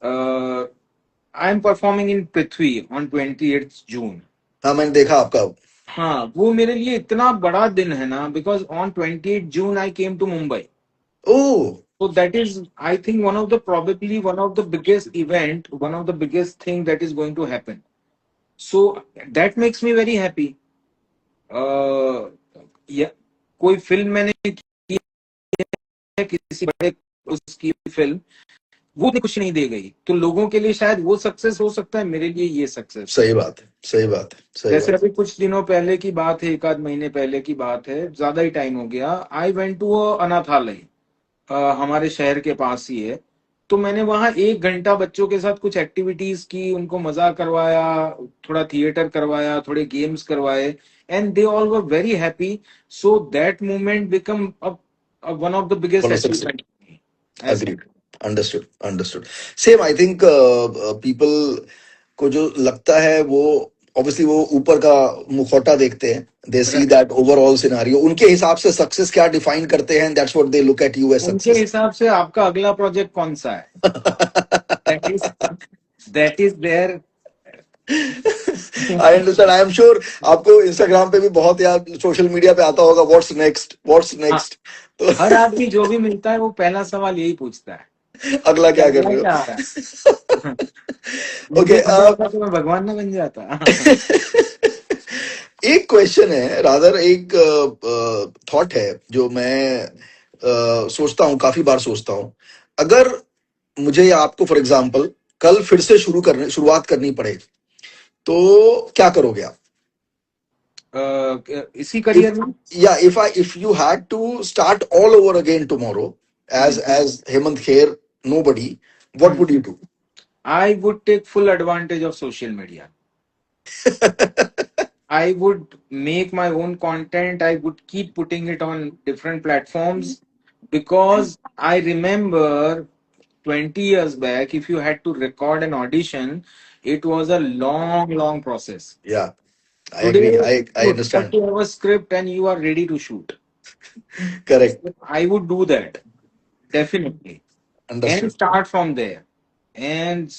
I am performing in Prithvi on 28 जून। हाँ मैंने देखा आपका हाँ, वो मेरे लिए इतना बड़ा दिन है ना, because on 28 June I came to Mumbai. Oh So that is, I think, probably one of the biggest event, one of the biggest thing that is going to happen. So that makes me very happy. या कोई फिल्म मैंने की है, किसी बड़े उसकी फिल्म, वो उतनी खुशी नहीं दे गई, तो लोगों के लिए शायद वो सक्सेस हो सकता है, मेरे लिए ये सक्सेस है। सही बात है सही बात है सही जैसे बात अभी कुछ दिनों पहले की बात है, 1 आध महीने पहले की बात है, ज्यादा ही टाइम हो गया। आई वेंट टू अनाथालय, हमारे शहर के पास ही है। तो मैंने वहां 1 घंटा बच्चों के साथ कुछ एक्टिविटीज की, उनको मजा करवाया, थोड़ा थिएटर करवाया, थोड़े गेम्स करवाए, and they all were very happy. So that moment become one of the biggest है अचीवमेंट ऐसा। Agreed. Understood. Understood. Same. I think people को जो लगता है वो ऑब्वियसली वो ऊपर का मुखौटा देखते हैं, they see Right. That overall scenario, उनके हिसाब से सक्सेस क्या डिफाइन करते हैं, that's what they look at you as उनके सक्सेस. हिसाब से आपका अगला प्रोजेक्ट कौन सा है? That is there. I understand, I am sure आपको इंस्टाग्राम पे भी बहुत या सोशल मीडिया पे आता होगा, व्हाट्स नेक्स्ट, व्हाट्स हाँ, नेक्स्ट. तो हर आदमी जो भी मिलता है वो पहला सवाल यही पूछता है अगला कि क्या कर अगला रहे क्या आ रहा हो. है. ओके. मुझे पता होता तो मैं भगवान ना बन जाता. एक क्वेश्चन है, रादर एक थॉट है जो मैं सोचता हूँ, काफी बार सोचता हूँ. अगर मुझे या आपको फॉर एग्जांपल कल फिर से शुरुआत करनी पड़े, तो क्या करोगे आप? इसी If करियर में. yeah, if you had to start all over again tomorrow as Hemant Kher, nobody, what would you do? I would take full advantage of social media. I would make my own content. I would keep putting it on different platforms because I remember 20 years back, if you had to record an audition, it was a long, long process. Yeah, I Today, agree. I you understand. 30 hours script and you are ready to shoot. Correct. So I would do that definitely and Understood. start from there and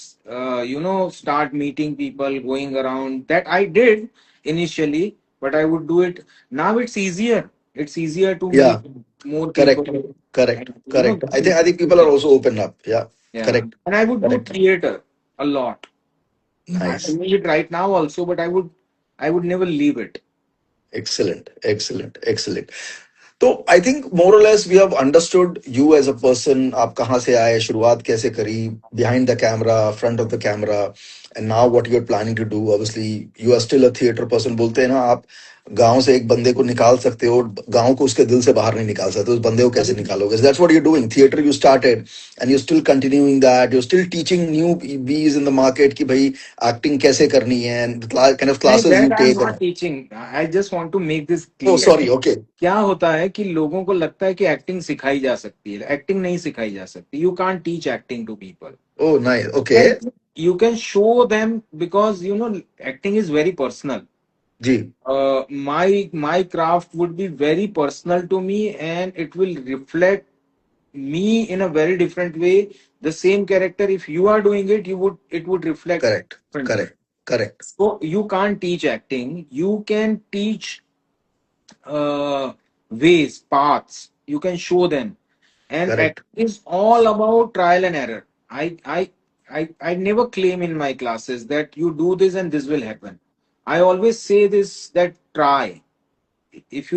start meeting people, going around. That I did initially, but I would do it now. It's easier to meet Yeah, more people correct. Correct. and Correct. get I think people are also open up. Yeah. yeah. Correct. And I would do Correct. theater a lot. I'm Nice. doing it right now also, but I would never leave it. Excellent. Excellent. Excellent. तो आई थिंक मोर और less we have understood you as a person. आप कहाँ से आए, शुरुआत कैसे करी, behind the camera, front of the camera, and now what you are planning to do. Obviously you are still a theatre person. बोलते हैं ना, आप गांव से एक बंदे को निकाल सकते हो, गांव को उसके दिल से बाहर नहीं निकाल सकते. उस बंदे को कैसे निकालोगे? That's what you are doing. Theatre you started and you still continuing that. You still teaching newbies in the market कि भाई एक्टिंग कैसे करनी है, एंड काइंड ऑफ नहीं, classes you that I'm take. not teaching. I just want to make this oh clear. Sorry. Okay. क्या होता है कि लोगों को लगता है कि एक्टिंग सिखाई जा सकती है. एक्टिंग नहीं सिखाई जा सकती. You can't teach acting to people. Oh nice. Okay. You can show them because acting is very personal. जी. My craft would be very personal to me and it will reflect me in a very different way. The same character, if you are doing it, it would reflect correct. differently. Correct. Correct. So you can't teach acting. You can teach ways, paths. You can show them, and correct. acting is all about trial and error. I never claim in my classes that you do this and this will happen. I always say this, that try. If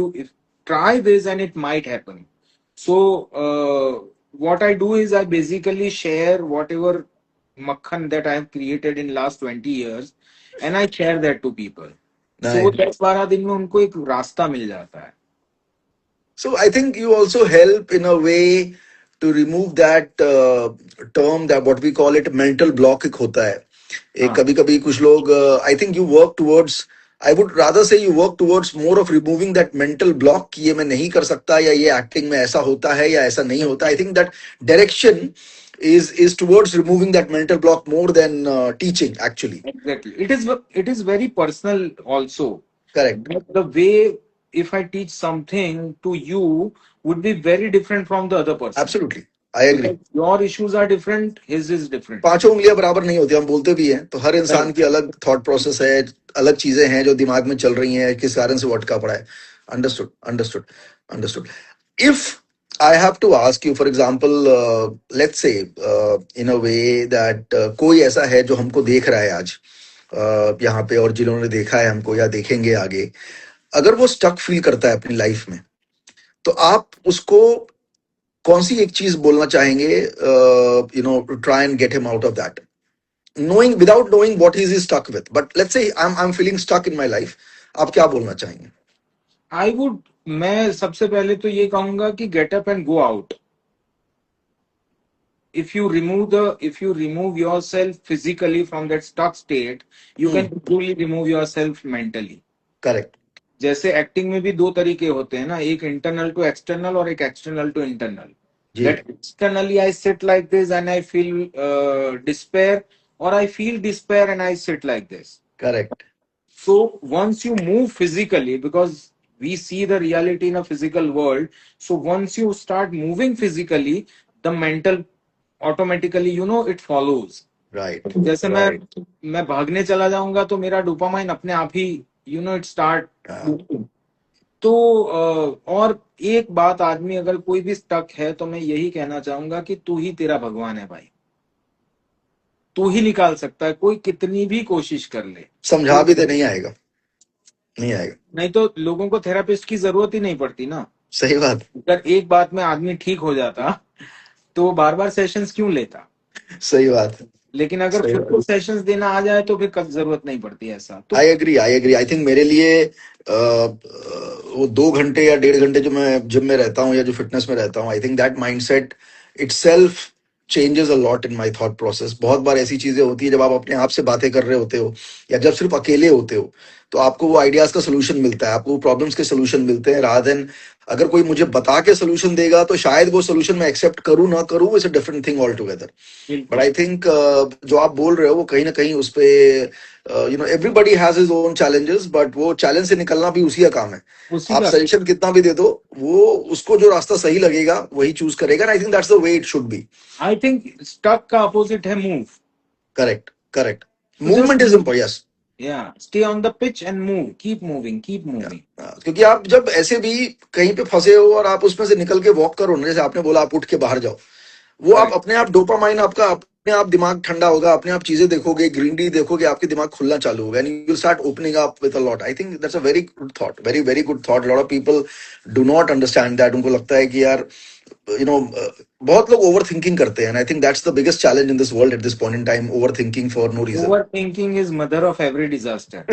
try this and it might happen. So what I do is I basically share whatever makhan that I have created in last 20 years and I share that to people. So nice. 10-12 दिन में उनको एक रास्ता मिल जाता है. So I think you also help in a way to remove that term, that what we call it mental block एक होता है. एक हाँ, कभी कभी कुछ लोग, I think you work towards, I would rather say you work towards more of removing that mental block कि ये मैं नहीं कर सकता, या ये एक्टिंग में ऐसा होता है या ऐसा नहीं होता. I think that direction is towards removing that mental block more than teaching actually. exactly. It is very personal also. Correct. But the way if I teach something to you would be very different from the other person. Absolutely. I agree. Because your issues are different, his is different. पांचों उंगलियां बराबर नहीं होती, हम बोलते भी हैं. तो हर इंसान Right. की अलग थॉट प्रोसेस है, अलग चीजें हैं जो दिमाग में चल रही हैं, किस कारण से वो अटका पड़ा है. Understood. Understood. Understood. If I have to ask you for example, let's say in a way that कोई ऐसा है जो हमको देख रहा है आज यहाँ पे, और जिन्होंने देखा है हमको या देखेंगे आगे, अगर वो स्टक फील करता है अपनी लाइफ में, तो आप उसको कौन सी एक चीज बोलना चाहेंगे, to try and get him out of that, knowing without knowing what he is stuck with, but let's say I'm feeling stuck in my life, आप क्या बोलना चाहेंगे? I would मैं सबसे पहले तो ये कहूंगा कि get up and go out. If you remove yourself physically from that stuck state, you can truly remove yourself mentally. Correct. जैसे एक्टिंग में भी दो तरीके होते हैं ना, एक इंटरनल टू एक्सटर्नल और एक एक्सटर्नल टू इंटरनल. जी. That externally I sit like this and I feel despair, or I feel despair and I sit like this. Correct. So once you move physically, because we see the reality in a physical world, so once you start moving physically, the mental automatically, it follows. Right, जैसे right. मैं भागने चला जाऊंगा तो मेरा डोपामाइन अपने आप ही इट स्टार्ट। Yeah. तो और एक बात, आदमी अगर कोई भी स्टक है तो मैं यही कहना चाहूंगा कि तू ही तेरा भगवान है भाई। तू ही निकाल सकता है, कोई कितनी भी कोशिश कर ले। समझा भी दे, नहीं आएगा, नहीं आएगा। नहीं तो लोगों को थेरापिस्ट की जरूरत ही नहीं पड़ती ना। सही बात, अगर एक बात में आदमी ठीक हो जाता तो वो बार बार सेशंस क्यों लेता। सही बात है, लेकिन अगर सही खुद बात। को सेशंस देना आ जाए तो फिर कब जरूरत नहीं पड़ती ऐसा तो। I agree, I agree. I think मेरे लिए वो 2 घंटे या 1.5 घंटे जो मैं जिम में रहता हूँ या जो फिटनेस में रहता हूँ, I think that mindset itself changes a lot in my thought process. बहुत बार ऐसी चीजें होती है जब आप अपने आप से बातें कर रहे होते हो या जब सिर्फ अकेले होते हो, तो आपको वो आइडियाज का सोल्यूशन मिलता है, आपको प्रॉब्लम्स के सोल्यूशन मिलते हैं, रादर देन अगर कोई मुझे बता के सोल्यूशन देगा तो शायद वो सोल्यूशन मैं एक्सेप्ट करूं ना करूं, it's a different thing all together. But I think जो आप बोल रहे हो वो कहीं ना कहीं उस पे, everybody has his own challenges, but वो चैलेंज से निकलना भी उसी का काम है। उसी आप का। सजेशन कितना भी दे दो, वो उसको जो रास्ता सही लगेगा वही चूज करेगा। I think that's the way it should be. I think stuck का अपोजिट है मूव। Correct, correct. तो just movement is important, yes. Yeah stay on the pitch and move, keep moving, keep moving. क्योंकि आप जब ऐसे भी कहीं पे फंसे हो और आप उसमें से निकल के वॉक करो ना, जैसे आपने बोला आप उठ के बाहर जाओ, वो आप राइट। अपने आप डोपामाइन आपका अपने आप दिमाग ठंडा होगा, अपने आप चीजें देखोगे, ग्रीनरी देखोगे, आपके दिमाग खुलना चालू होगा and you will start opening up with a lot. I think that's a very good thought, very very good thought. Lot of people do not understand that. उनको लगता है कि यार यू नो बहुत लोग ओवर थिंकिंग करते हैं, and I think that's the biggest challenge in this world at this point in time, over thinking for no reason. Over thinking is mother of every disaster.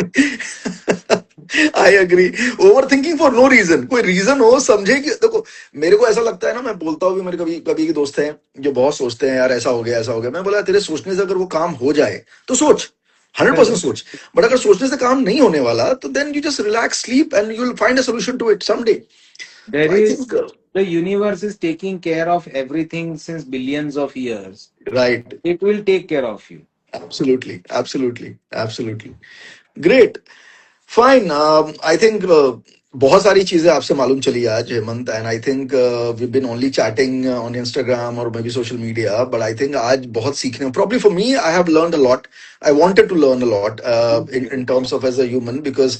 I agree. Over thinking for no reason, कोई रीजन हो समझे कि देखो, मेरे को ऐसा लगता है ना, मैं बोलता हूँ भी, मेरे कभी कभी के दोस्त हैं जो बहुत सोचते हैं यार ऐसा हो गया ऐसा हो गया, मैं बोला तेरे सोचने से अगर वो काम हो जाए तो सोच, 100% सोच। बट अगर सोचने से काम नहीं होने वाला तो then you just relax, sleep and you will find a solution to it someday. तो There I is think the universe is taking care of everything since billions of years. Right, It will take care of you. Absolutely, absolutely, absolutely. Great, fine. I think बहुत सारी चीजें आपसे मालूम चली आज Hemant, and I think we been only chatting on Instagram और maybe social media, but I think आज बहुत सीखने, probably for me I have learned a lot. I wanted to learn a lot in terms of as a human, because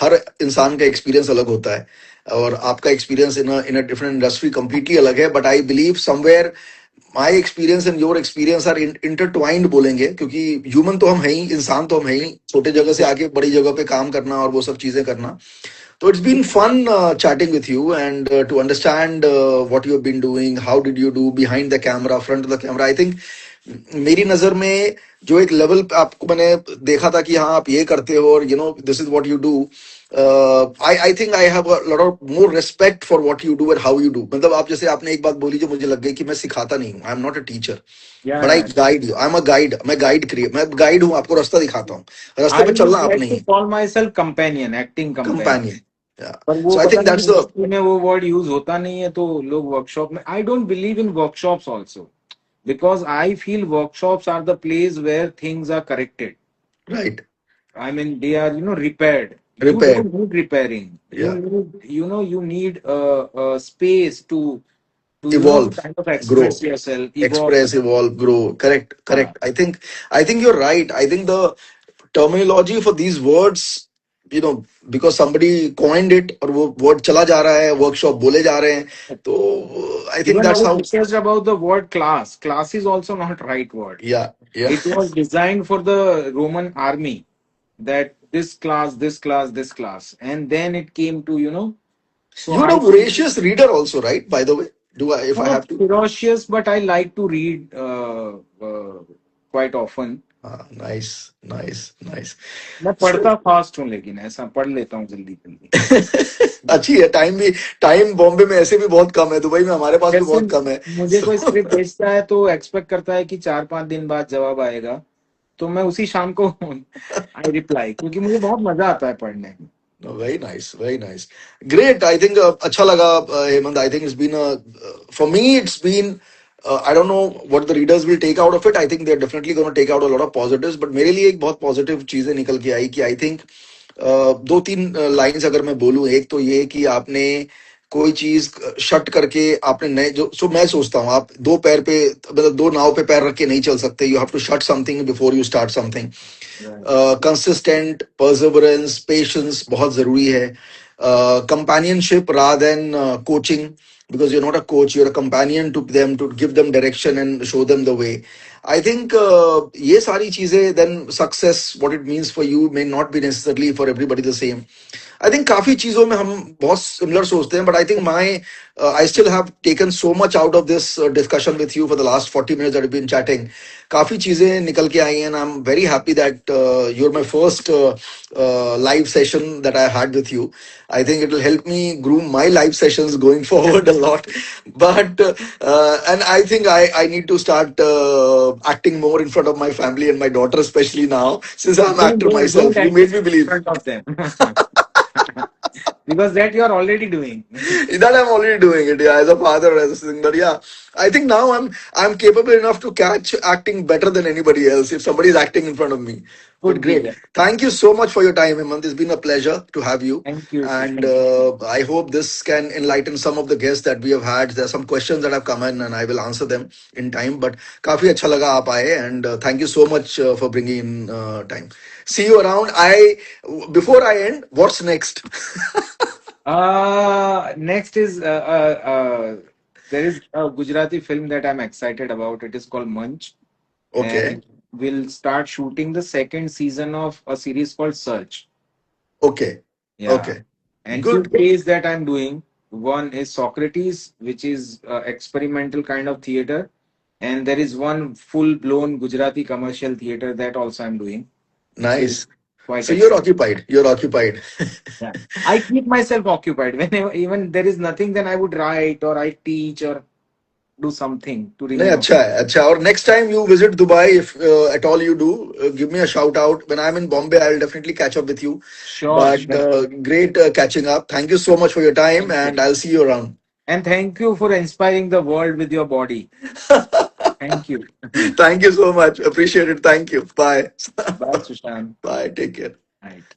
हर इंसान का एक्सपीरियंस अलग होता है और आपका experience in a different industry completely अलग है। But I believe somewhere my experience and your experience are intertwined बोलेंगे, क्योंकि ह्यूमन तो हम है ही, इंसान तो हम है ही, छोटे जगह से आके बड़ी जगह पे काम करना और वो सब चीजें करना। So it's been fun chatting with you and to understand what you've been doing. How did you do behind the camera, front of the camera? I think मेरी नजर में जो एक लेवल पे आपको मैंने देखा था कि हाँ आप ये करते हो और this is what you do, I think I have a lot of more respect for what you do and how you do. मतलब आप जैसे आपने एक बात बोली जो मुझे लग गई कि मैं सिखाता नहीं हूँ, I am not a teacher, but I Yeah. Guide you, I am a guide. मैं गाइड हूँ, आपको रास्ता दिखाता हूँ, रास्ते I पे चलना would आप like नहीं to है, call myself companion, acting companion. Companion. पर वो सो आई पता थिंक नहीं दैट्स द industry में वो वर्ड यूज होता नहीं है तो लोग वर्कशॉप में, I don't believe in workshops also, because I feel workshops are the place where things are corrected. Right, I mean, they are, repaired. You repair, don't need repairing. You या, need, you need a space to evolve, kind of grow, express yourself, evolve. express, evolve, grow. Correct, हाँ. correct. I think you're right. I think the terminology for these words, because somebody coined it और वो word चला जा रहा है, workshop बोले जा रहे हैं, तो I think Even I that's how. discussed about the word class. Class is also not right word. Yeah, yeah. It was designed for the Roman army, that this class, this class, this class, and then it came to. So You're I a think voracious reader also, right? By the way, if I not have to. ferocious, but I like to read quite often. Nice, nice, nice. मैं So पढ़ता फास्ट हूँ, लेकिन ऐसा पढ़ लेता हूँ जल्दी जल्दी। अच्छी है। टाइम बॉम्बे में ऐसे भी बहुत कम है, दुबई में हमारे पास भी जैसे बहुत कम है। मुझे कोई So, स्क्रिप्ट भेजता है तो एक्सपेक्ट करता है कि 4-5 दिन बाद जवाब आएगा, तो मैं उसी शाम को आई रिप्लाई, क्योंकि मुझे बहुत मजा आता है पढ़ने में। no, very nice, very nice. Great. I think अच्छा लगा Hemant. I think it's been for me it's been I don't know what the readers will take out of it. I think they're definitely going to take out a lot of positives. But मेरे लिए एक बहुत positive चीजें निकल के आई कि I think दो तीन लाइंस अगर मैं बोलूं, एक तो ये कि आपने कोई चीज शट करके आपने नए जो सो मैं सोचता हूँ, आप दो पैर पे मतलब दो नाव पे पैर रख के नहीं चल सकते. You have to shut something before you start something. Right. Consistent perseverance patience बहुत जरूरी है. Companionship rather than coaching, because you're not a coach, you're a companion to them, to give them direction and show them the way. I think ये सारी चीजें, then success, what it means for you may not be necessarily for everybody the same. I think काफी चीजों में हम बहुत सिमिलर सोचते हैं, but I think I still have taken so much out of this discussion with you for the last 40 minutes that we been chatting. काफी चीजें निकल के आई हैं. I am very happy that you are my first live session that I had with you. I think it will help me groom my live sessions going forward a lot. But and I think I need to start acting more in front of my family and my daughter, especially now since I'm an actor Don't myself. You act made me in believe. front of them. Because that you are already doing. That I'm already doing it, yeah, as a father, as a thing. But yeah, I think now I'm capable enough to catch acting better than anybody else if somebody is acting in front of me. But Could be. great. Yeah. Thank you so much for your time, Hemant. It's been a pleasure to have you. Thank you. And Thank you. I hope this can enlighten some of the guests that we have had. There are some questions that have come in and I will answer them in time. But काफी अच्छा लगा आप आए, and thank you so much for bringing in time. See you around. Before I end, what's next? Next is there is a Gujarati film that I'm excited about. It is called Munch, Okay. and we'll start shooting the second season of a series called Search. Okay. Yeah, Okay. and two Good. plays that I'm doing. One is Socrates, which is experimental kind of theater, and there is one full-blown Gujarati commercial theater that also I'm doing. So Nice. quite So you're excited. occupied. You're occupied. Yeah. I keep myself occupied. Whenever even there is nothing, then I would write or I teach or do something to नहीं remain अच्छा occupied. है अच्छा. और next time you visit Dubai, if at all you do, give me a shout out. When I'm in Bombay, I'll definitely catch up with you. Sure, But sure. great catching up. Thank you so much for your time, Thank you. and I'll see you around. And thank you for inspiring the world with your body. Thank you. Thank you so much. Appreciate it. Thank you. Bye. Bye, Sushant. Bye. Take care. Right.